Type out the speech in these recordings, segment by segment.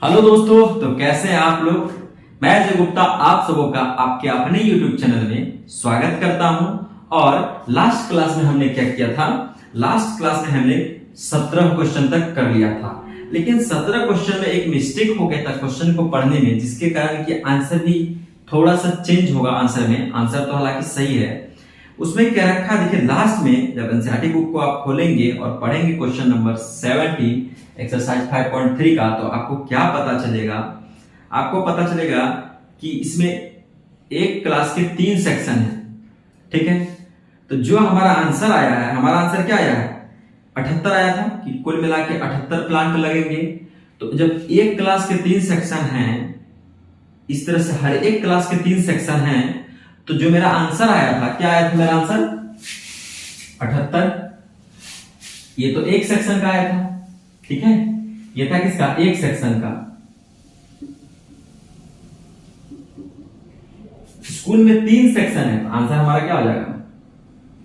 Hello दोस्तों, तो कैसे हैं आप लोग। मैं अजय गुप्ता आप सबों का आपके अपने YouTube चैनल में स्वागत करता हूं। और लास्ट क्लास में हमने क्या किया था। लास्ट क्लास में हमने 17 क्वेश्चन तक कर लिया था, लेकिन 17 क्वेश्चन में एक मिस्टेक हो गया था क्वेश्चन को पढ़ने में, जिसके कारण कि आंसर भी थोड़ा सा चेंज होगा। आंसर में आंसर तो हालांकि सही है। उसमें क्या रखा, देखिए लास्ट में जब एनसीईआरटी बुक को आप खोलेंगे और पढ़ेंगे क्वेश्चन नंबर 17 एक्सरसाइज 5.3 का, तो आपको क्या पता चलेगा। आपको पता चलेगा कि इसमें एक क्लास के 3 सेक्शन है, ठीक है। तो जो हमारा आंसर आया है, हमारा आंसर क्या आया है, 78 आया था कि कुल मिला के 78 प्लांट लगेंगे। तो जब एक क्लास के 3 सेक्शन हैं, इस तरह से हर एक क्लास के 3 सेक्शन हैं, तो जो मेरा आंसर आया था, क्या आया था मेरा आंसर 78। ये तो एक सेक्शन का आया था, ठीक है। ये था किसका, एक सेक्शन का। स्कूल में 3 सेक्शन है, तो आंसर हमारा क्या हो जाएगा,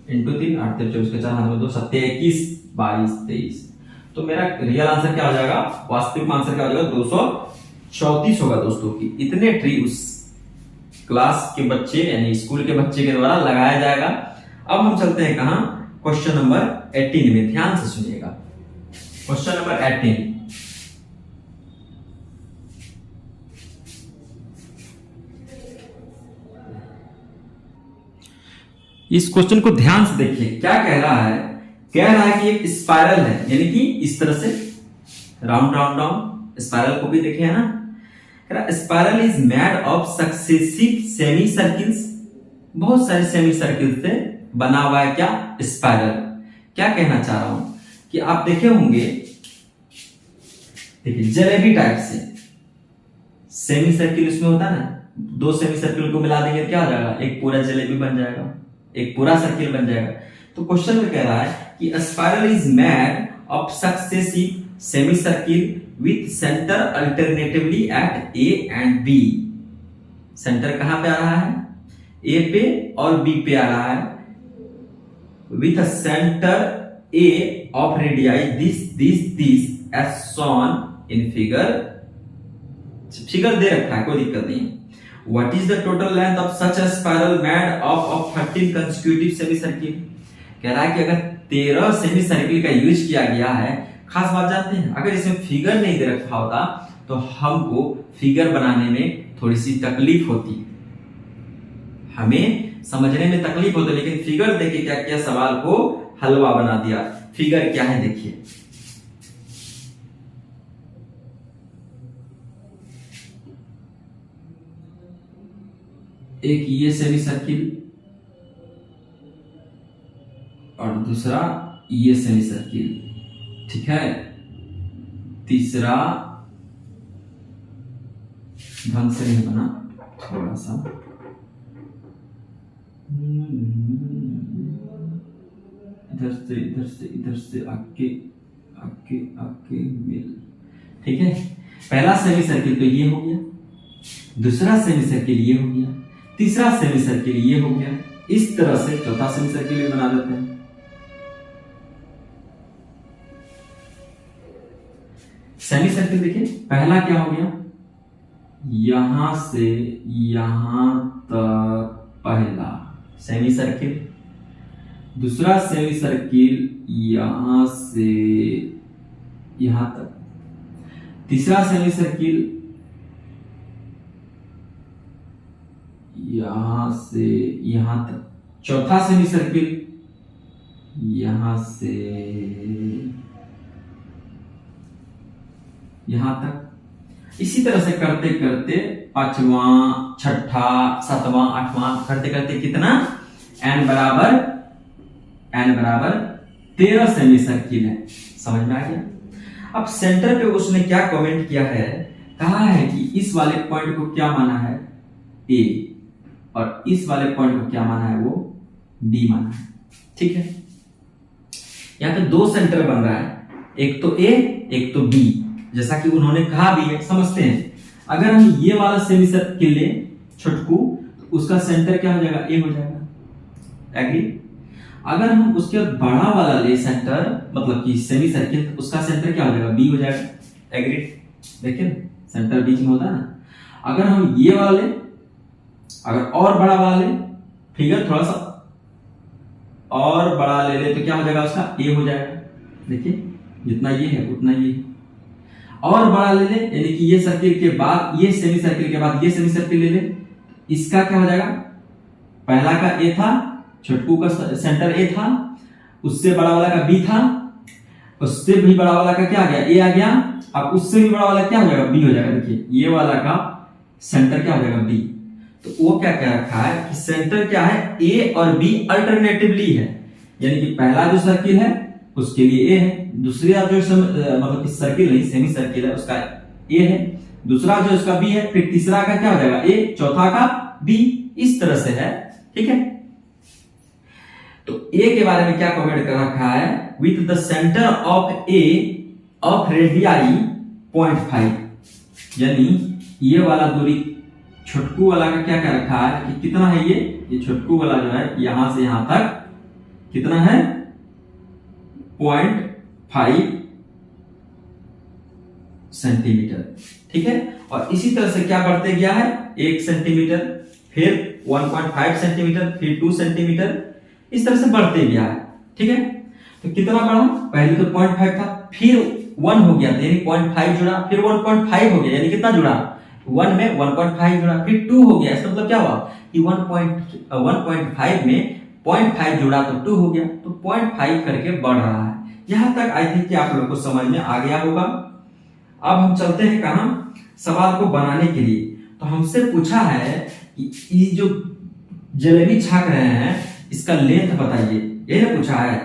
इंटू 3 8 24 के 4 हाथ में 2 7 21 22 23। तो मेरा रियल आंसर क्या हो जाएगा, वास्तविक आंसर क्या हो जाएगा, 234 होगा दोस्तों। की इतने ट्री उस क्लास के बच्चे यानी स्कूल के बच्चे के द्वारा लगाया जाएगा। अब हम चलते हैं कहां, क्वेश्चन नंबर 18 में। ध्यान से सुनिएगा, क्वेश्चन नंबर 18। इस क्वेश्चन को ध्यान से देखिए, क्या कह रहा है। कह रहा है कि एक स्पाइरल है, यानी कि इस तरह से राउंड राउंड राउंड स्पाइरल को भी देखे है ना। Spiral is made of successive semi circles, बहुत सारे सेमी सर्किल से बना हुआ है क्या, स्पाइरल। क्या कहना चाह रहा हूं कि आप देखे होंगे, देखिए जलेबी टाइप से सेमी सर्किल इसमें होता है ना, 2 सेमी सर्किल को मिला देंगे क्या हो जाएगा, एक पूरा जलेबी बन जाएगा, एक पूरा सर्किल बन जाएगा। तो क्वेश्चन में कह रहा है कि spiral is made of successive semi circle with centre alternatively at A and B. Centre कहां पे आ रहा है, ए पे और बी पे आ रहा है। With a centre A of radii this as shown in figure. Figure दे रखा है, कोई दिक्कत नहीं। What is the total length of such a spiral made of 13 consecutive semicircle? कह रहा है कि अगर 13 सेमी सर्किल का यूज किया गया है। खास बात जानते हैं, अगर इसमें फिगर नहीं दे रखा होता तो हमको फिगर बनाने में थोड़ी सी तकलीफ होती, हमें समझने में तकलीफ होती, लेकिन फिगर देके क्या किया, सवाल को हलवा बना दिया। फिगर क्या है देखिए, एक ये सेमी सर्किल और दूसरा ये सेमी सर्किल, ठीक है। तीसरा ढंग से नहीं बना, थोड़ा सा इधर से आके आके आके मिल, ठीक है। पहला सेमी सर्किल तो ये हो गया, दूसरा सेमी सर्किल ये हो गया, तीसरा सेमी सर्किल ये हो गया। इस तरह से चौथा सेमी सर्किल भी बना देते हैं। सेमी सर्किल देखिए, पहला क्या हो गया, यहां से यहां तक पहला सेमी सर्किल। दूसरा सेमी सर्किल यहां से यहां तक। तीसरा सेमी सर्किल यहां से यहां तक। चौथा सेमी सर्किल यहां से यहां तक। इसी तरह से करते करते 5वां 6ठा 7वां 8वां करते करते कितना, n बराबर 13 सेमी सर्किल है। समझ में आ गया। अब सेंटर पे उसने क्या कमेंट किया है, कहा है कि इस वाले पॉइंट को क्या माना है, ए, और इस वाले पॉइंट को क्या माना है, वो बी माना है, ठीक है। यहां पे 2 सेंटर बन रहा है, एक तो ए एक तो बी, जैसा कि उन्होंने कहा भी है। समझते हैं, अगर हम ये वाला सेमी सर्किल ले छोटकू, तो उसका सेंटर क्या हो जाएगा, ए हो जाएगा, एग्री। अगर हम उसके बाद बड़ा वाला ले सेंटर, मतलब कि सेमी सर्किल, तो उसका सेंटर क्या हो जाएगा, बी हो जाएगा, एग्री। देखिए सेंटर बीच में होता है ना। अगर हम ये वाला ले, अगर और बड़ा वाला ले, फिगर थोड़ा सा और बड़ा ले तो क्या हो जाएगा, उसका ए हो जाएगा। देखिए जितना ये है उतना ये है। और बड़ा ले ले, यानी कि ये सर्किल के बाद ये सेमी सर्किल के बाद ये सेमी सर्किल ले ले, इसका क्या हो जाएगा, पहला का ए था, छोटकू का सेंटर ए था, उससे बड़ा वाला का बी था, उससे भी बड़ा वाला का क्या आ गया, ए आ गया। अब उससे भी बड़ा वाला क्या हो जाएगा, बी हो जाएगा। देखिए ये वाला का सेंटर क्या हो जाएगा, बी। तो वो क्या कह रखा है कि सेंटर क्या है, ए और बी अल्टरनेटिवली है, यानी कि पहला जो सर्किल है उसके लिए ए है, दूसरा जो मतलब सर्किल नहीं सेमी सर्किल है उसका ए है, दूसरा जो उसका बी है, फिर तीसरा का क्या हो जाएगा ए, चौथा का बी, इस तरह से है। ठीक है, तो ए के बारे में क्या कमेंट कर रखा है, with the centre of A of radii 0.5, यानी ये वाला दूरी छोटकू वाला का क्या कर रखा है कि कितना है, ये छोटकू वाला जो है यहां से यहां तक कितना है, 0.5 सेंटीमीटर। ठीक है, और इसी तरह से क्या बढ़ते गया है, 1 सेंटीमीटर, फिर 1.5 सेंटीमीटर, फिर 2 सेंटीमीटर, इस तरह से बढ़ते गया है। ठीक है, तो कितना बढ़ा, पहले तो 0.5 था, फिर 1 हो गया, यानी 0.5 जुड़ा, फिर 1.5 हो गया, यानी कितना जुड़ा, 1 में 1.5 जुड़ा, फिर 2 हो गया। इसका मतलब क्या हुआ कि 1.5 में 0.5 जुड़ा तो 2 हो गया, तो 0.5 करके बढ़ रहा है। यहां तक आई थिंक कि आप लोग को समझ में आ गया होगा। अब हम चलते हैं कहां, सवाल को बनाने के लिए। तो हमसे पूछा है कि ये जो जलेबी छाक रहे हैं इसका लेंथ बताइए। यह पूछा है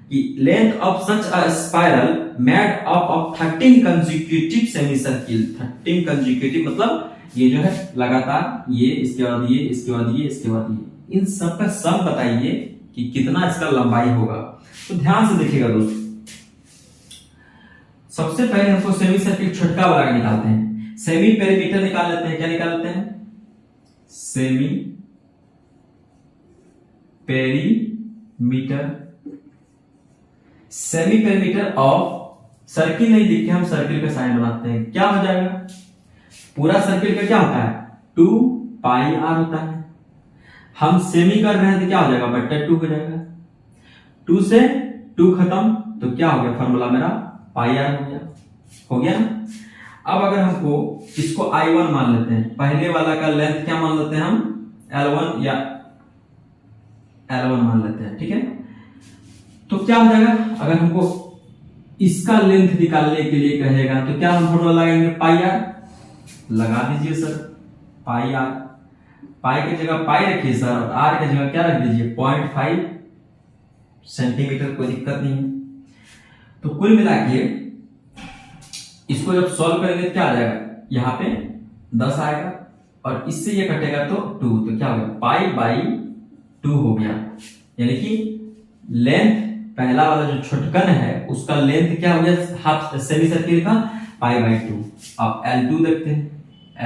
कि length of such a spiral made up of 13 consecutive semi circle. 13 consecutive मतलब ये जो है लगातार, ये इसके बाद ये, इसके बाद ये, इसके बाद ये, इन सब का सम बताइए कि कितना इसका लंबाई होगा। तो ध्यान से देखिएगा दोस्तों, सबसे पहले हमको सेमी सर्किल छोटका वाला निकालते हैं, सेमी पेरीमीटर निकाल लेते हैं। क्या निकाल लेते हैं, semi perimeter. Semi perimeter of circle नहीं दिखते, हम सर्किल का साइन बनाते हैं, क्या हो जाएगा, पूरा सर्किल का क्या होता है 2 पाई आर होता है, हम सेमी कर रहे हैं तो क्या हो जाएगा बट्टा 2 हो जाएगा, 2 से 2 खत्म तो क्या हो गया, फॉर्मूला मेरा पाई आर हो गया ना। अब अगर हमको इसको I1 मान लेते हैं, पहले वाला का लेंथ क्या मान लेते हैं हम, L1 या L1 मान लेते हैं। ठीक है, तो क्या हो जाएगा, अगर हमको इसका लेंथ निकालने के लिए कहेगा तो क्या हम फॉर्मूला लगाएंगे, पाई आर। लगा दीजिए सर, पाई आर, पाई की जगह पाई रखिए सर, और आर की जगह क्या रख दीजिए 0.5 सेंटीमीटर, कोई दिक्कत नहीं है। तो कुल मिला के इसको जब सॉल्व करेंगे तो क्या आ जाएगा, यहाँ पे 10 आएगा और इससे ये कटेगा तो 2, तो क्या हो गया पाई बाई 2 हो गया, यानी कि लेंथ पहला वाला जो छोटकन है उसका लेंथ क्या हो गया, हाफ सेमी सर्किल का पाई बाई 2। अब L2 देखते हैं,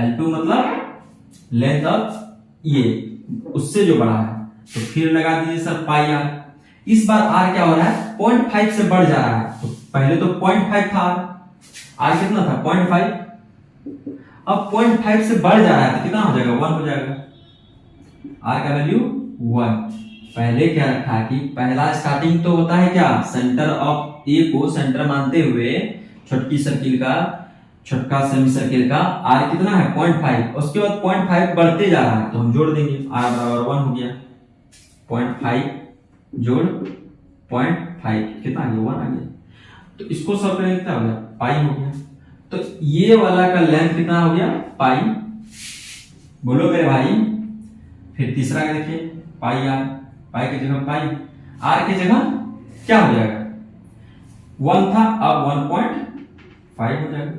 L2 मतलब लेंथ ऑफ ये उससे जो बड़ा है, तो फिर लगा दीजिए सर पाई आर। इस बार आर क्या हो रहा है 0.5 से बढ़ जा रहा है, तो पहले तो 0.5 था, आर कितना था 0.5, अब 0.5 से बढ़ जा रहा है तो कितना हो जाएगा 1 हो जाएगा, आर का वैल्यू 1। पहले क्या रखा है कि पहला स्टार्टिंग तो होता है क्या, सेंटर ऑफ ए को सेंटर मानते हुए छोटकी सर्किल का, छोटका सेमी सर्किल का आर कितना है 0.5, उसके बाद 0.5 बढ़ते जा रहा है तो हम जोड़ देंगे, आर बराबर 1 हो गया, 0.5 जोड़ 0.5 कितना आ गया 1 आ गया। तो इसको सॉल्व करेंगे कितना हो गया पाई हो गया। तो ये वाला का लेंथ कितना हो गया पाई, बोलो मेरे भाई। फिर तीसरा का देखिए पाई आर, पाई की जगह पाई, आर की जगह क्या हो जाएगा 1 था, अब 1.5 हो जाएगा।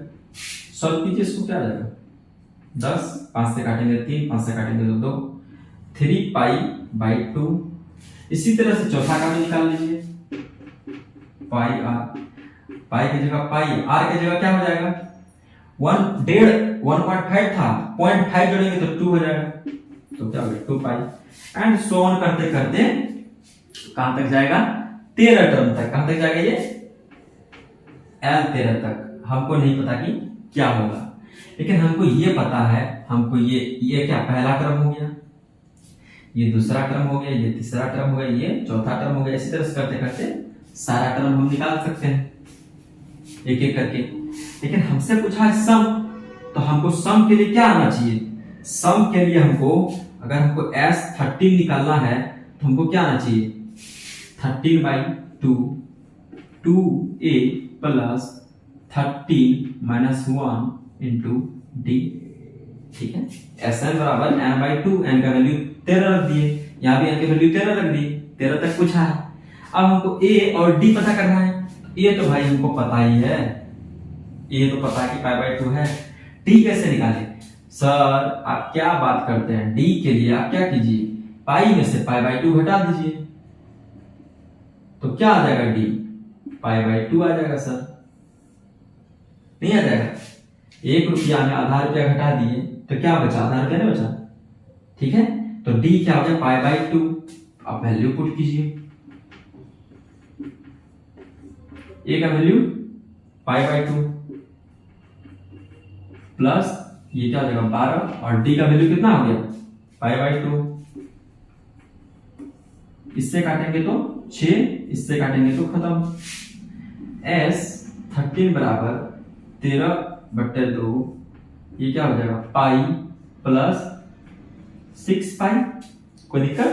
सॉल्व कीजिए इसको, क्या आ जाएगा 10, 5 से काटेंगे 3, 5 से काटेंगे तो 2, 3 पाई बाई 2। इसी तरह से चौथा का भी निकाल लीजिए, पाई आर, पाई की जगह पाई, आर की जगह क्या हो जाएगा 1.5 था, 0.5 जोड़ेंगे तो 2 हो जाएगा, तो क्या हो गया 2 पाई एंड सो ऑन करते करते कहां तक जाएगा 13 टर्म तक। कहां तक जाएगा ये L13 तक, हमको नहीं पता कि क्या होगा। लेकिन हमको ये पता है, हमको ये क्या पहला क्रम हो गया, ये दूसरा क्रम हो गया, ये तीसरा क्रम हो गया, ये चौथा क्रम हो गया। इसी तरह से करते करते सारा क्रम हम निकाल सकते हैं एक एक करके। लेकिन हमसे पूछा है सम, तो हमको सम के लिए क्या आना चाहिए? सम के लिए हमको, अगर हमको S13 निकालना है तो हमको क्या आना चाहिए? 13/2 2a प्लस 13 - 1 इंटू डी। ठीक है, Sn बराबर n/2, n का वैल्यू 13 रख दिए, यहाँ भी n की वैल्यू 13 रख दी, 13 तक पूछा है। अब हमको a और d पता करना है। a तो भाई हमको पता ही है, a तो पता है कि π/2 है। d कैसे निकाले? सर आप क्या बात करते हैं, d के लिए आप क्या कीजिए, पाई में से π/2 घटा दीजिए, तो क्या आ जाएगा? d π/2 आ जाएगा। सर नहीं आ जाएगा? 1 रुपया में आधा रुपया घटा दिए तो क्या बचा? आधा रुपया नहीं बचा। ठीक है, तो d क्या हो गया? π/2। आप वैल्यू पुट कीजिए, a का वैल्यू π/2 प्लस ये क्या हो जाएगा 12, और d का वैल्यू कितना हो गया? π/2। इससे काटेंगे तो 6, इससे काटेंगे तो खत्म। S13 बराबर 13/2, ये क्या हो जाएगा? पाई प्लस 6 पाई। कोई दिक्कत?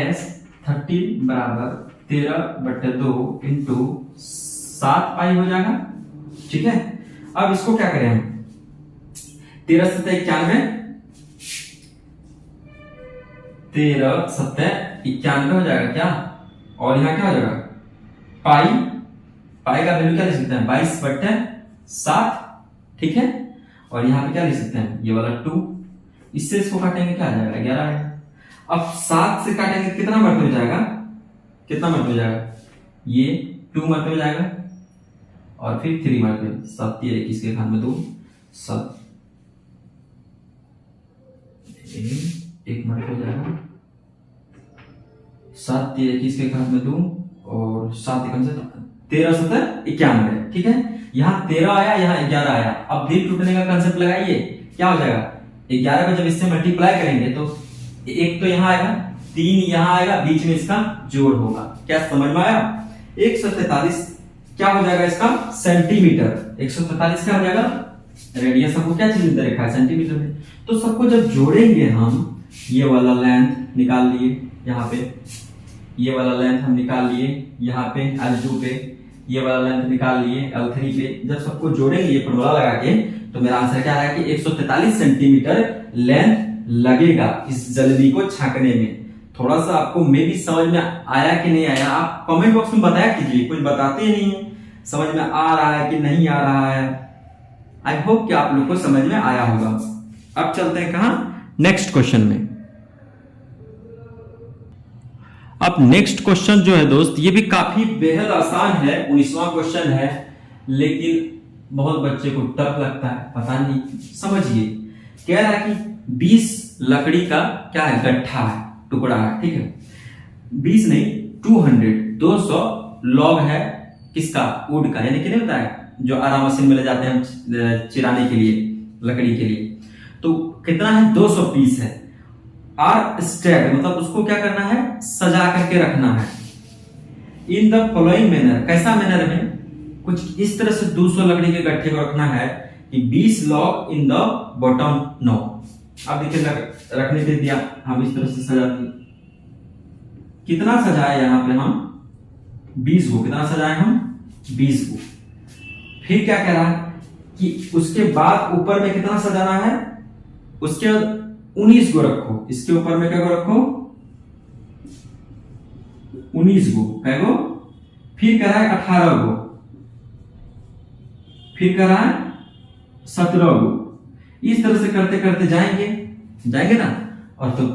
S13 बराबर 13/2 इंटू 7 पाई हो जाएगा। ठीक है, अब इसको क्या करें हम? 13 × 7 = 91, 13 × 7 = 91 हो जाएगा क्या? और यहाँ क्या हो जाएगा? पाई, पाई का वैल्यू क्या लिख सकते हैं? 22/7। ठीक है, और यहाँ पे क्या लिख सकते हैं? ये वाला 2। इससे इसको काटेंगे क्या आ जाएगा? 11 आएगा। अब 7 से काटेंगे कितना मरते हो जाएगा? कितना मरते हो जाएगा? ये 2 मरते हो जाएगा, और फिर 3 मरते। 7 × 21 के घात में 2, 7 1 मरते हो जाएगा। 7 × 21 के घात में 2, और 7 × 7 13 × 7 = 91। ठीक है, यहाँ 13 आया, यहाँ 11 आया। अब दिल टूटने का कंसेप्ट लगाइए, क्या हो जाएगा? 11 को जब इससे मल्टीप्लाई करेंगे तो 1 तो यहाँ आएगा, 3 यहाँ आएगा, बीच में इसका जोड़ होगा। क्या समझ में आया? 143 क्या हो जाएगा इसका? सेंटीमीटर। 143 क्या हो जाएगा? रेडियस हमको क्या चीज दे रखा है? सेंटीमीटर में। तो सबको जब जोड़ेंगे हम, ये वाला लेंथ निकाल लिए यहाँ पे, ये वाला लेंथ हम निकाल लिए यहाँ पे L2 पे, ये वाला लेंथ निकाल लिए L3 पे। जब सबको जोड़ेंगे ये फॉर्मूला लगा के, तो मेरा आंसर क्या आएगा कि 143 सेंटीमीटर लेंथ लगेगा इस जलेबी को छाकने में। थोड़ा सा आपको मे भी समझ में आया कि नहीं आया, आप कमेंट बॉक्स में बताया कीजिए। कुछ बताते ही नहीं है, समझ में आ रहा है कि नहीं आ रहा है। आई होप कि आप लोग को समझ में आया होगा। अब चलते हैं कहां? नेक्स्ट क्वेश्चन में। अब नेक्स्ट क्वेश्चन जो है दोस्त, ये भी काफी बेहद आसान है, 19वां क्वेश्चन है, लेकिन बहुत बच्चे को टफ लगता है, पता नहीं। समझिए, कह रहा है कि 20 लकड़ी का क्या है? गट्ठा है, टुकड़ा है। ठीक है, 20 नहीं 200 लॉग है किसका? वुड का, यानी कि नहीं होता है जो आरा मशीन में ले जाते हैं चिराने के लिए, लकड़ी के लिए। तो कितना है? 200 पीस है। आर स्टैक्ड मतलब उसको क्या करना है? सजा करके रखना है। इन द फॉलोइंग मैनर, कैसा मैनर में? कुछ इस तरह से 200 लकड़ी के गट्ठे को रखना है कि 20 log in the bottom no. अब देखिए रखने के दिया, हम इस तरह से सजा दिए। कितना सजाए यहाँ पे हम? 20 को। कितना सजाए हम? 20 को। फिर क्या कह रहा है कि उसके बाद ऊपर में कितना सजाना है? उसके 19 को रखो। इसके ऊपर में क्या को रखो? 19 को। है वो? फिर कह रहा है 18 को, फिर कह रहा है 17 को। इस तरह से करते करते जाएंगे ना। और तो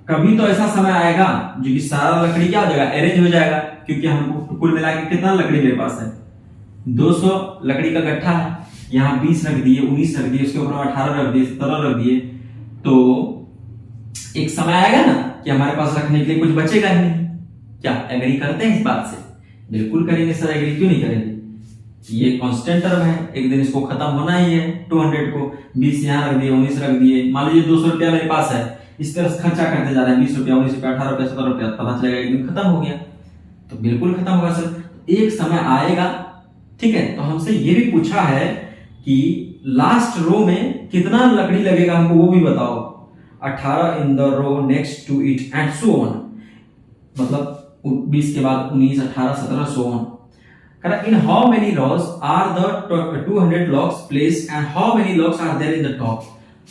कभी तो ऐसा समय आएगा जो कि सारा लकड़ी क्या हो जाएगा? अरेंज हो जाएगा, क्योंकि हमको कुल मिला के कितना लकड़ी मेरे पास है? 200 लकड़ी का गट्ठा है। यहाँ 20 रख दिए, 19 रख दिए, उसके ऊपर 18 रख दिए, 17 रख दिए, तो एक समय आएगा ना कि हमारे पास रखने के लिए कुछ बचेगा ही नहीं। क्या एग्री करते हैं इस बात से? बिल्कुल करेंगे सर, एग्री क्यों नहीं करेंगे? ये कांस्टेंट टर्म है, एक दिन इसको खत्म होना ही है। 200 को 20 यहाँ रख दिए, 19 रख दिए। मान लीजिए 200 रुपया मेरे पास है, इस तरह से खर्चा करते जा रहे हैं, 20 रुपया, 19 रुपया, 18 रुपया, 17 रुपया, पता चलेगा एक दिन खत्म हो गया। तो बिल्कुल खत्म होगा सर, एक समय आएगा। ठीक है, तो हमसे ये भी पूछा है कि लास्ट रो में कितना लकड़ी लगेगा, हमको वो भी बताओ। 18 in the row next to it and so on, मतलब 20 के बाद 19, 18, 17 so on. In how many rows are the 200 logs placed and how many logs are there in the top।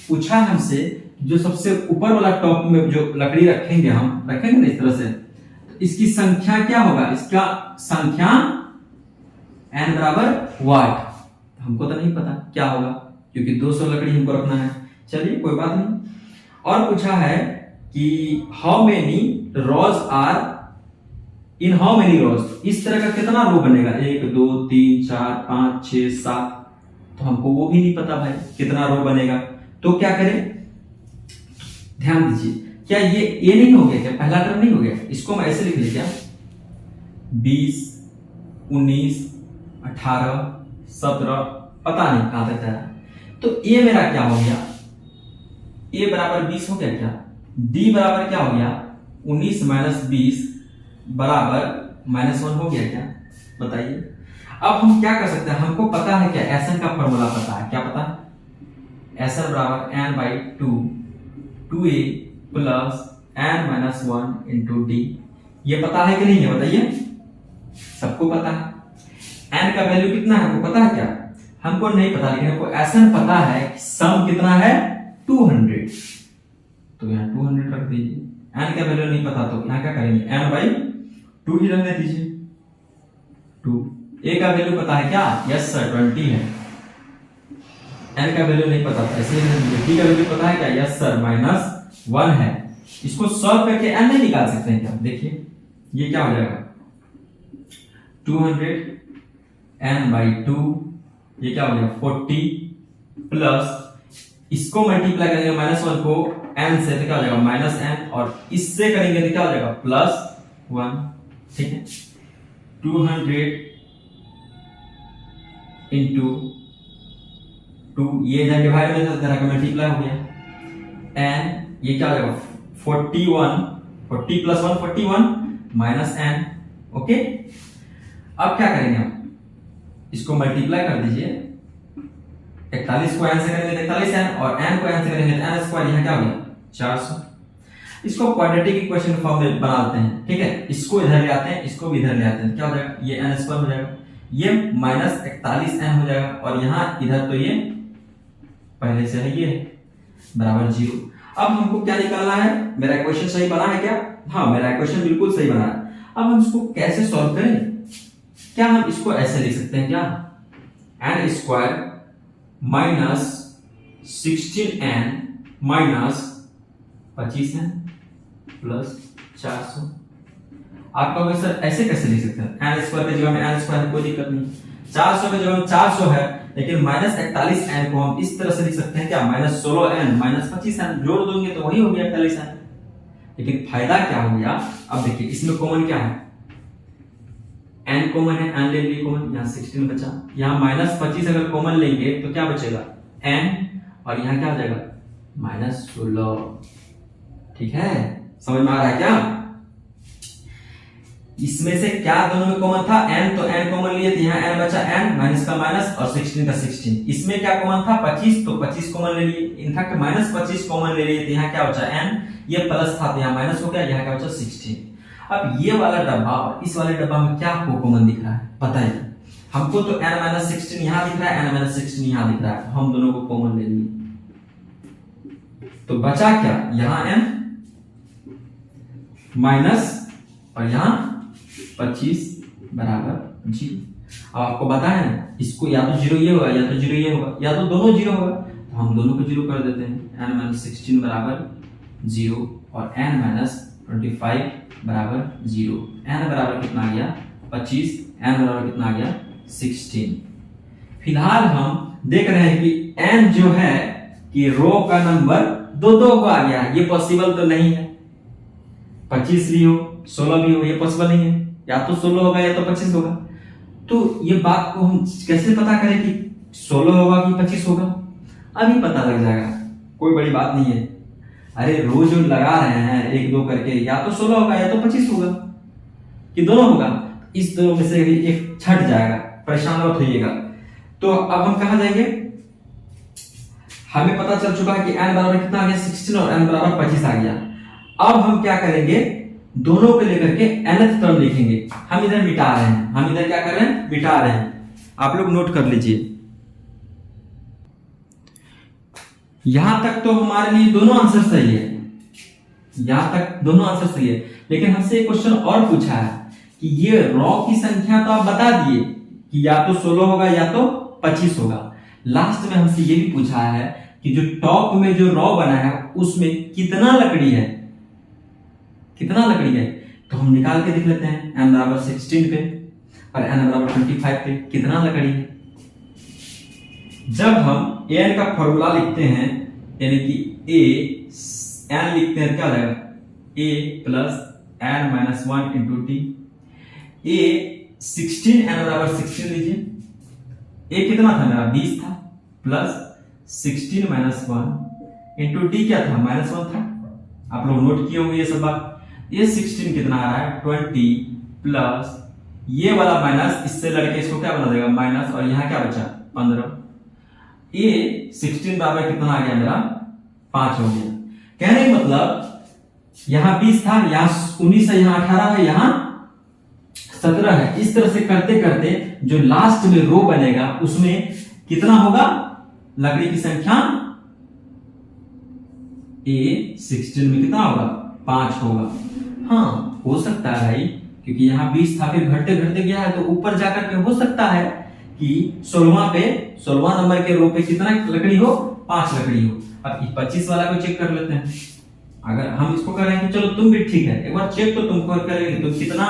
पूछा हमसे जो सबसे ऊपर वाला टॉप में जो लकड़ी रखेंगे, हम रखेंगे ना इस तरह से, तो इसकी संख्या क्या होगा, इसका संख्या n बराबर वाट। हमको तो नहीं पता क्या होगा, क्योंकि 200 लकड़ी हमको रखना है। चलिए कोई बात नहीं। और पूछा है कि how many rows are in how many rows, इस तरह का कितना रो बनेगा, 1 2 3 4 5 6 7। तो हमको वो भी नहीं पता भाई कितना रो बनेगा। तो क्या करें, ध्यान दीजिए, क्या ये नहीं हो गया, क्या पहला टर्म नहीं हो गया, इसको हम ऐसे लिख ले क्या, 20 19 18 17, पता नहीं कहां तक जाएगा। तो ए मेरा क्या हो गया, ए बराबर 20 हो गया क्या, डी बराबर क्या हो गया 19 माइनस 20 बराबर -1 हो गया क्या, बताइए। अब हम क्या कर सकते हैं, हमको पता है क्या, एसएन का फॉर्मूला पता है, क्या पता है, एसएन बराबर n/2 2a plus n-1 into D. ये पता है कि नहीं है, बताइए। सबको पता है। n का वैल्यू कितना है हमको पता है क्या, हमको नहीं पता, लेकिन हमको एसएन पता है। सम कितना है 200, तो यहाँ 200 रख दीजिए। n का वैल्यू नहीं पता तो यहाँ क्या करेंगे, n/2 ही रहने दीजिए 2। a का वैल्यू पता है क्या, यस सर 20 है। n का वैल्यू नहीं पता, ऐसे ही रहने दीजिए। d का वैल्यू पता है क्या, यस सर -1 है। इसको सॉल्व करके n नहीं निकाल सकते हैं क्या, देखिए ये क्या हो जाएगा 200 n/2, ये क्या हो गया 40 प्लस इसको मल्टीप्लाई करेंगे -1 को n से, तो क्या हो जाएगा -n, और इससे करेंगे तो क्या हो जाएगा +1। ठीक है, 200 इंटू 2, ये इधर डिवाइड में इधर मल्टीप्लाई हो गया n, ये क्या हो जाएगा 41, 40 + 1 41 -n। ओके, अब क्या करेंगे हम, इसको मल्टीप्लाई कर दीजिए। 41 को n से करेंगे तो 41n, और n को n से करेंगे तो n स्क्वायर, यहाँ क्या हो गया 400। इसको क्वाड्रेटिक इक्वेशन फॉर्म में बनाते हैं। ठीक है, इसको इधर ले आते हैं, इसको भी इधर ले आते हैं, क्या हो जाएगा, ये n स्क्वायर हो जाएगा, ये -41n हो जाएगा, और यहाँ इधर तो ये पहले से है, ये बराबर 0। अब हमको क्या निकालना है, मेरा इक्वेशन सही बना है क्या, हाँ मेरा इक्वेशन बिल्कुल सही बना है। अब हम इसको कैसे सॉल्व करें, क्या हम इसको ऐसे लिख सकते हैं क्या, n square -16n minus 25n plus 400। आप कहोगे सर ऐसे कैसे लिख सकते हैं, n स्क्वायर की जगह में n स्क्वायर, कोई दिक्कत नहीं। 400 की जगह में 400 है, लेकिन -41n को हम इस तरह से लिख सकते हैं क्या, -16n -25n, जोड़ दोगे तो वही हो गया 41n। लेकिन फायदा क्या हो गया, अब देखिए इसमें कॉमन क्या है, n कॉमन है, n ले लिए कॉमन, यहाँ 16 बचा। यहाँ -25 अगर कॉमन लेंगे तो क्या बचेगा n, और यहाँ क्या हो जाएगा -16। ठीक है, समझ में आ रहा है क्या, इसमें से क्या दोनों में कॉमन था, n, तो n कॉमन लिए तो यहाँ n बचा n, माइनस का माइनस और 16 का 16। इसमें क्या कॉमन था 25, तो 25 कॉमन ले लिए, इनफैक्ट -25 कॉमन ले लिए तो यहाँ क्या बचा n, ये प्लस था तो यहाँ माइनस हो गया, यहाँ क्या बचा 16। अब ये वाला डब्बा और इस वाले डब्बा में क्या आपको कॉमन दिख रहा है, पता है हमको तो n-16 यहाँ दिख रहा है, n-16 यहाँ दिख रहा है, हम दोनों को कॉमन ले लिए तो बचा क्या, यहाँ n माइनस और यहाँ 25 बराबर 0। अब आपको पता है ना, इसको या तो 0 ये होगा या तो 0 ये होगा या तो दोनों 0 होगा, तो हम दोनों को 0 कर देते हैं। n-16 बराबर 0 और n-25 बराबर 0। n बराबर कितना आ गया 25, n बराबर कितना आ गया 16। फिलहाल हम देख रहे हैं कि n जो है कि रो का नंबर दो को आ गया, ये पॉसिबल तो नहीं है। 25 भी हो 16 भी हो, ये पॉसिबल नहीं है, या तो 16 होगा या तो 25 होगा। तो ये बात को हम कैसे पता करें कि 16 होगा कि 25 होगा? अभी पता लग जाएगा, कोई बड़ी बात नहीं है। अरे रोज लगा रहे हैं 1 2 करके, या तो 16 होगा या तो 25 होगा, कि दोनों होगा। इस दोनों में से एक छट जाएगा, परेशान मत होइएगा। तो अब हम कहा जाएंगे, हमें पता चल चुका है कि n बराबर कितना आ गया 16 और n बराबर 25 आ गया। अब हम क्या करेंगे, दोनों को लेकर के nth टर्म लिखेंगे। हम इधर मिटा रहे हैं, हम इधर क्या कर रहे हैं, मिटा रहे हैं। आप लोग नोट कर लीजिए। यहां तक तो हमारे लिए दोनों आंसर सही है, यहां तक दोनों आंसर सही है। लेकिन हमसे एक क्वेश्चन और पूछा है कि ये रॉ की संख्या तो आप बता दिए कि या तो 16 होगा या तो 25 होगा। लास्ट में हमसे ये भी पूछा है कि जो टॉप में जो रॉ बना है उसमें कितना लकड़ी है, कितना लकड़ी है। तो हम निकाल के देख लेते हैं। n बराबर 16 पे और n बराबर 25 पे कितना लकड़ी है। जब हम an का फॉर्मूला लिखते हैं, यानी कि n लिखते हैं, क्या हो जाएगा a plus n minus 1 into T. a 16, n बराबर 16 लीजिए। a कितना था मेरा 20 था, प्लस 16 माइनस 1 इंटू टी क्या था, माइनस 1 था। आप लोग नोट किए होंगे ये सब बात। ये 16 कितना आ रहा है 20, प्लस ये वाला माइनस, इससे लड़के इसको क्या बना देगा माइनस, और यहां क्या बचा 15। ये 16 बराबर कितना आ गया मेरा 5 हो गया। कहने का मतलब यहां 20 था, यहां 19 है, यहां 18 है, यहां 17 है। इस तरह से करते करते जो लास्ट में रो बनेगा उसमें कितना होगा लकड़ी की संख्या, ए 16 में कितना होगा 5 होगा। हाँ हो सकता है भाई, क्योंकि यहाँ 20 था, फिर घटते घटते गया है, तो ऊपर जाकर के हो सकता है कि 16वां नंबर के रो पे कितना लकड़ी हो, 5 लकड़ी हो। अब 25 वाला को चेक कर लेते हैं। अगर हम इसको कर रहे हैं कि चलो तुम भी ठीक है, एक बार चेक तो तुमको करेंगे, तुम कितना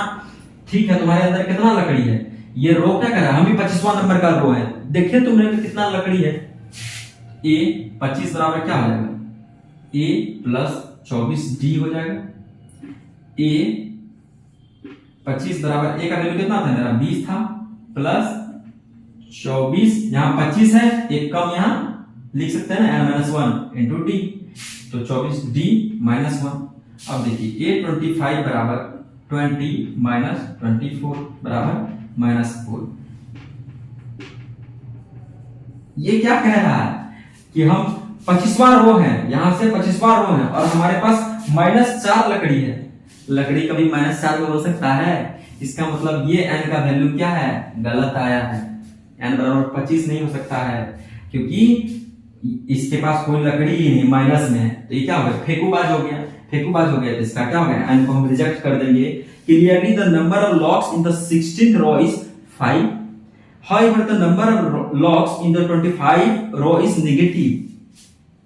ठीक है, तुम्हारे अंदर कितना लकड़ी है। ये रो क्या कर रहा है, हम भी 25वां नंबर का रो है, देखिए तुमने कितना लकड़ी है। ए 25 बराबर क्या हो जाएगा, ए प्लस 24 डी हो जाएगा। ए 25 बराबर ए का वैल्यू कितना था मेरा 20 था, प्लस 24, यहां 25 है, एक कम यहां लिख सकते हैं ना n-1 इंटू डी, तो 24 डी माइनस 1। अब देखिए a 25 बराबर 20 माइनस 24 बराबर माइनस 4। ये क्या कह रहा है कि हम 25वां रो है, यहां से 25वां रो है और हमारे पास -4 लकड़ी है। लकड़ी कभी -4 में हो सकता है, इसका मतलब ये n का वैल्यू क्या है, गलत आया है। n बराबर 25 नहीं हो सकता है, क्योंकि इसके पास कोई लकड़ी ही नहीं, माइनस में है। तो ये क्या हो गया, फेंकूबाज हो गया, फेंकूबाज हो गया। तो इसका क्या हो गया, n को हम रिजेक्ट कर देंगे। Clearly the number of locks in the 16th row is 5, however the number of locks in the 25 row is negative.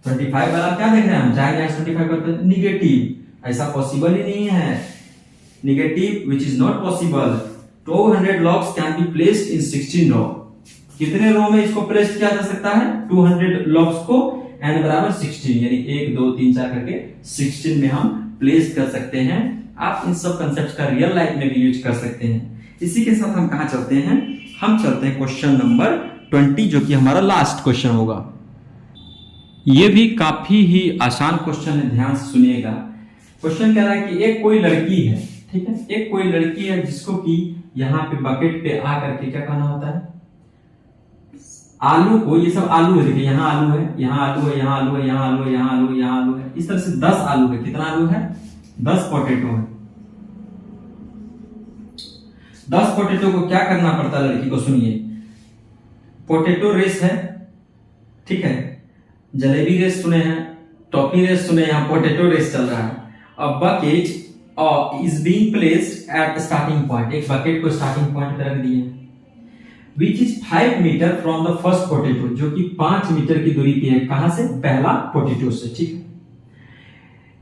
25 वाला क्या देख रहे हैं हम, जाएंगे 25 करते नेगेटिव, ऐसा पॉसिबल ही नहीं है। Negative which is not possible. 200 locks can be placed in 16 रो। कितने रो में इसको प्लेस किया जा सकता है, 200 लॉक्स को n बराबर 16, यानी 1 2 3 4 करके 16 में हम प्लेस कर सकते हैं। आप इन सब कंसेप्ट का रियल लाइफ में भी यूज कर सकते हैं। इसी के साथ हम कहां चलते हैं, हम चलते हैं क्वेश्चन नंबर 20, जो कि हमारा लास्ट क्वेश्चन होगा। ये भी काफी ही आसान क्वेश्चन है, ध्यान से सुनिएगा। क्वेश्चन कह रहा है कि एक कोई लड़की है, ठीक है, एक कोई लड़की है जिसको कि यहाँ पे बकेट पे आ करके क्या करना होता है, आलू को, ये सब आलू है, देखिए यहाँ आलू है, यहाँ आलू है, यहाँ आलू है, यहाँ आलू है, यहाँ आलू है, यहाँ आलू है, इस तरह से 10 आलू है। कितना आलू है, 10 पोटैटो है। 10 पोटैटो को क्या करना पड़ता है लड़की को, सुनिए। पोटैटो रेस है, ठीक है, जलेबी रेस सुने हैं, टॉफी रेस सुने, यहाँ पोटैटो रेस चल रहा है। A bucket is being placed at starting point, एक बकेट को स्टार्टिंग पॉइंट पे रख दिए, which is 5 metre from the first potato, जो कि 5 मीटर की दूरी पे है, कहां से, पहला पोटैटो से, ठीक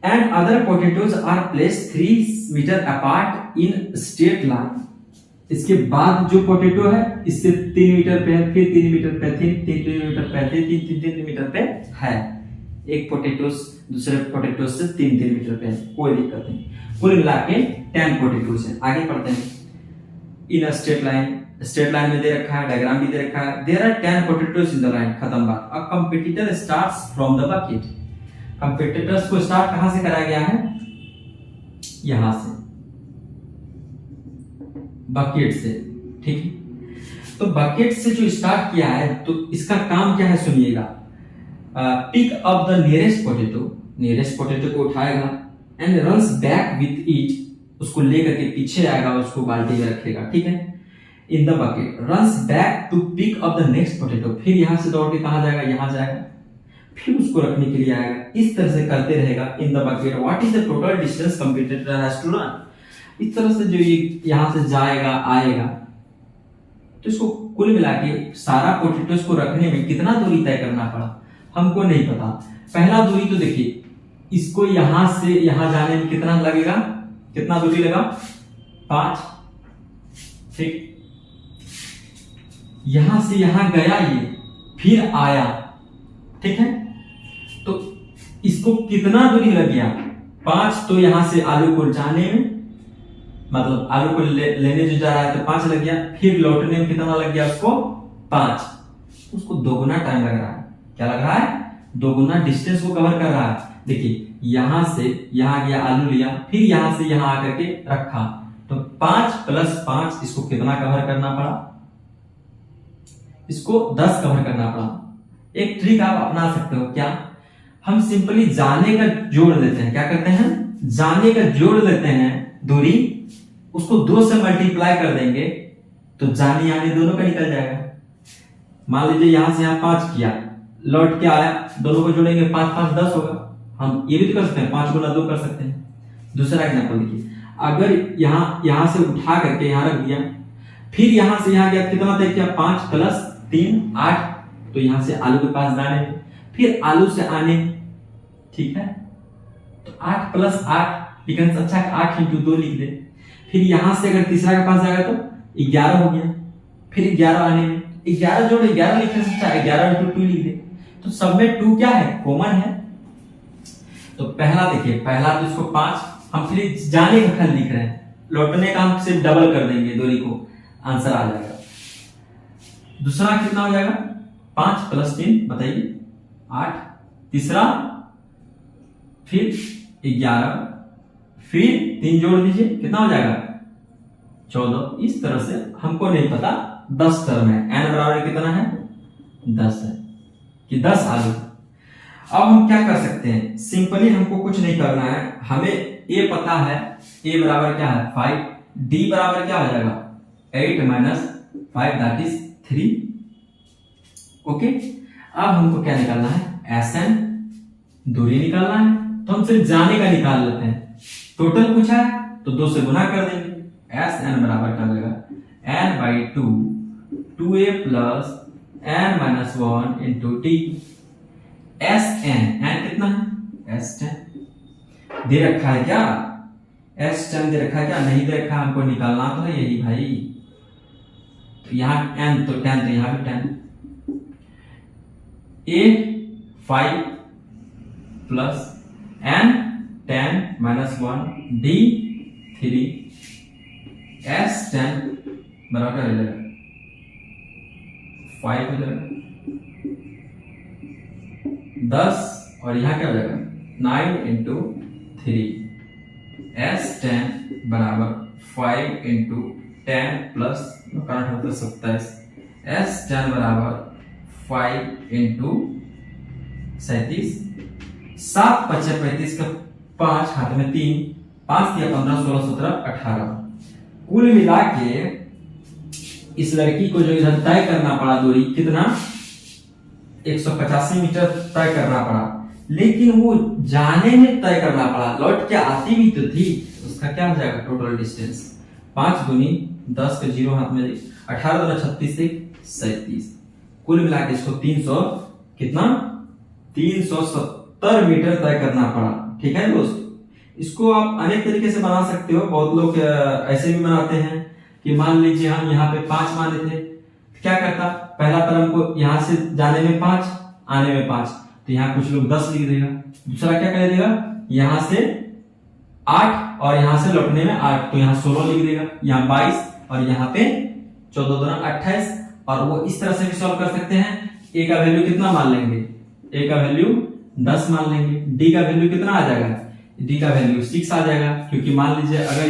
है। And other potatoes are placed 3 metre apart in straight line. इसके बाद जो पोटैटो है इससे 3 मीटर पे है, फिर 3 मीटर पे, 3 मीटर पे, 3 मीटर पे है। एक पोटैटो दूसरे पोटैटो से 3 मीटर पे है, कोई दिक्कत नहीं। कुल मिला के 10 पोटैटोज है। आगे पढ़ते हैं। In straight line straight line में दे रखा है, डायग्राम भी दे रखा है। There are 10 potatoes in the line, खत्म बात। A competitor starts from the bucket, competitors को स्टार्ट कहां से कराया गया है, यहां से, बकेट से, ठीक है। तो बकेट से जो स्टार्ट किया है तो इसका काम क्या है सुनिएगा। Pick up the nearest potato को उठाएगा and runs back with it, उसको लेकर के पीछे आएगा, उसको बाल्टी में रखेगा, ठीक है। In the bucket runs back to pick up the next potato, फिर यहां से दौड़ के कहां जाएगा, यहां जाएगा, फिर उसको रखने के लिए आएगा। इस तरह से करते रहेगा। In the bucket what is the total distance competitor has to run, इस तरह से जो ये यहां से जाएगा आएगा। तो इसको कुल मिला के सारा पोटैटोस को रखने में कितना दूरी तय करना पड़ा हमको नहीं पता। पहला दूरी तो देखिए, इसको यहां से यहां जाने में कितना लगेगा, कितना दूरी लगा, 5, ठीक। यहां से यहां गया ये, फिर आया, ठीक है। तो इसको कितना दूरी लग गया, 5। तो यहां से आलू को जाने में, मतलब आलू को लेने जो जा रहा है तो 5 लग गया, फिर लौटने में कितना लग गया उसको, 5। उसको दोगुना टाइम लग रहा है। क्या लग रहा है, दोगुना डिस्टेंस को कवर कर रहा है। देखिए यहां से यहां गया, आलू लिया, फिर यहां से यहां आकर के रखा, तो 5 + 5 इसको कितना कवर करना पड़ा, इसको 10 कवर करना पड़ा। एक ट्रिक आप अपना सकते हो, क्या, हम सिंपली जाने का जोड़ लेते हैं। क्या करते हैं, जाने का जोड़ लेते हैं दूरी, उसको 2 से मल्टीप्लाई कर देंगे तो जाने आने दोनों का निकल जाएगा। मान लीजिए यहां से यहां 5 किया, लौट के आया, दोनों को जोड़ेंगे 5 × 5 = 10 होगा। हम ये भी तो कर सकते हैं, 5 × 2 कर सकते हैं। दूसरा एग्जांपल देखिए, अगर यहां से उठा करके यहां रख दिया, फिर यहां से यहां गया, कितना तय किया, 5 + 3 = 8। तो यहां से आलू के पास जाने में, फिर आलू से आने, ठीक है। तो 8 + 8 बिकम्स, अच्छा 8 × 2 लिख दे। फिर यहां से अगर तीसरा के पास जाएगा तो 11 हो गया, फिर 11 आने में 11 जोड़ 11 लिखने से अच्छा 11 × 2 लिख दे। तो सब में 2 क्या है, कॉमन है। तो पहला देखिए, पहला तो इसको 5, हम फिर जाने का खल लिख रहे हैं, लौटने का हम सिर्फ डबल कर देंगे दूरी को, आंसर आ जाएगा। दूसरा कितना हो जाएगा, 5 + 3 बताइए, 8। तीसरा फिर 11, फिर 3 जोड़ दीजिए, कितना हो जाएगा, 14। इस तरह से हमको नहीं पता, 10 टर्म है, n बराबर कितना है, 10 है, कि 10 आलू। अब हम क्या कर सकते हैं, सिंपली हमको कुछ नहीं करना है, हमें a पता है, a बराबर क्या है, 5, d बराबर क्या हो जाएगा, 8 - 5 दैट इज 3। ओके, अब हमको क्या निकालना है, Sn, दूरी निकालना है। तो हम सिर्फ जाने का निकाल लेते हैं, टोटल पूछा है तो 2 से गुना कर देंगे। Sn बराबर क्या हो जाएगा, n/2 2a + n - 1 × t। Sn, n कितना है, S10 दे रखा है क्या, S10 दे रखा है क्या, नहीं दे रखा, हमको निकालना तो है यही भाई। तो यहां n तो 10, तो यहां भी 10। a 5 + n 10 - 1 d 3 S10 बराबर हो जाएगा 5 हो जाएगा 10, और यहां क्या हो जाएगा 9 × 3। S10 बराबर 5 × 10 + 27। S10 बराबर 5 × 37, 7 × 5 = 35 का 5 हाथ में 3, 5 × 15 16 17 18। कुल मिला के इस लड़की को जो इधर तय करना पड़ा दूरी, कितना, 185 मीटर तय करना पड़ा, लेकिन वो जाने में तय करना पड़ा, लौट के आती भी तो थी। उसका क्या हो जाएगा टोटल डिस्टेंस, 5 दूनी 10 के 0 हाथ में, 18 दूना 36 से 37। कुल मिला के इसको 300 कितना, 370 मीटर तय करना पड़ा। ठीक है दोस्त, इसको आप अनेक तरीके से बना सकते हो। बहुत लोग ऐसे भी बनाते हैं कि मान लीजिए हम यहाँ पे 5 माने थे, क्या करता, पहला टर्म को यहाँ से जाने में 5, आने में 5, तो यहाँ कुछ लोग 10 लिख देगा। दूसरा क्या कर देगा, यहाँ से 8 और यहाँ से लौटने में 8, तो यहाँ 16 लिख देगा, यहाँ 22 और यहाँ पे 14 दूना 28, और वो इस तरह से भी सॉल्व कर सकते हैं। ए का वैल्यू कितना मान लेंगे, ए का वैल्यू 10 मान लेंगे, डी का वैल्यू कितना आ जाएगा, डी का वैल्यू 6 आ जाएगा, क्योंकि मान लीजिए अगर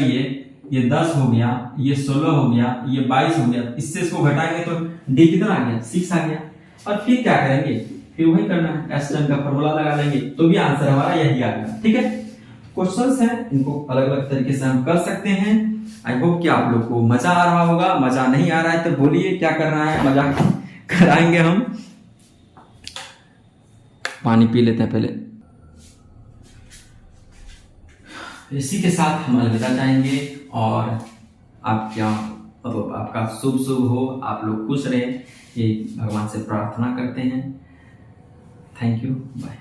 ये 10 हो गया, ये 16 हो गया, ये 22 हो गया, इससे इसको घटाएंगे तो डी कितना आ गया, 6 आ गया। और फिर क्या करेंगे, फिर वही करना है, एस टर्म का फॉर्मूला लगा लेंगे, तो भी आंसर हमारा यही आ गया। ठीक है, क्वेश्चंस हैं, इनको अलग अलग तरीके से हम कर सकते हैं। आई होप कि आप लोग को मजा आ रहा होगा। मजा नहीं आ रहा है तो बोलिए क्या करना है, मजा कराएंगे हम। पानी पी लेते हैं पहले। इसी के साथ हम अलविदा चाहेंगे, और आप क्या मतलब आपका शुभ शुभ हो, आप लोग खुश रहें, ये भगवान से प्रार्थना करते हैं। Thank you, bye.